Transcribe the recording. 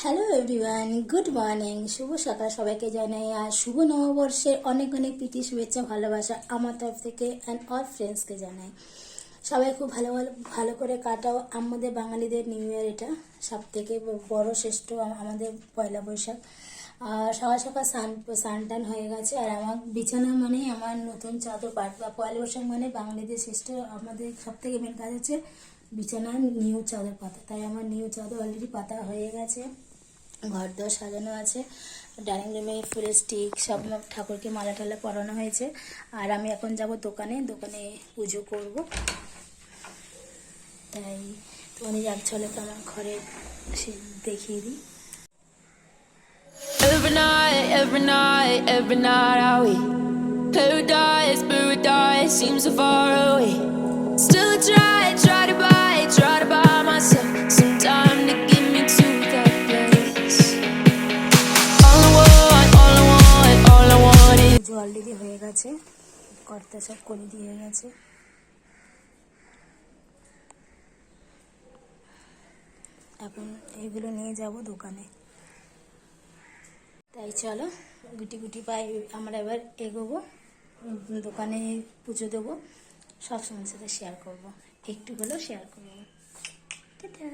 Hello everyone, good morning, শুভ সকাল সবাইকে জানাই। আর শুভ নববর্ষের অনেক অনেক প্রীতি, শুভেচ্ছা, ভালোবাসা আমার তরফ থেকে অ্যান্ড অল ফ্রেন্ডসকে জানাই। সবাই খুব ভালো ভালো ভালো করে কাটাও। আমাদের বাঙালিদের নিউ ইয়ার এটা সব থেকে বড় শ্রেষ্ঠ আমাদের পয়লা বৈশাখ। আর সকাল সকাল স্নান টান হয়ে গেছে। আর আমার বিছানা মানে আমার নতুন চাদর পাতা। পয়লা বৈশাখ মানে বাঙালিদের শ্রেষ্ঠ, আমাদের সব থেকে মেন কাজ হচ্ছে বিছানার নিউ চাদর পাতা। তাই আমার নিউ চাদর অলরেডি পাতা হয়ে গেছে। ঘর দর সাজানো আছে, ডাইনিং রুমে ফুলের স্টিক সব ঠাকুরকে মালা টালা পরানো হয়েছে। আর আমি এখন যাব দোকানে পুজো করব। তাই তোমাদের এক ঝলক আমার ঘরে দেখিয়ে দিই। Every night are we paradise seems so far away. Still try to buy myself some time to get me to that place. All I want is Puja already হয়ে গেছে, কর্তা সব করে দিয়ে গেছে। এখন এগুলো নিয়ে যাব দোকানে। তাই চলো গুটি গুটি পায়ে আমরা এবার এগোবো, দোকানে পুজো দেবো। সব সময়ের সাথে শেয়ার করবো, একটু হলেও শেয়ার করবো। টাটা।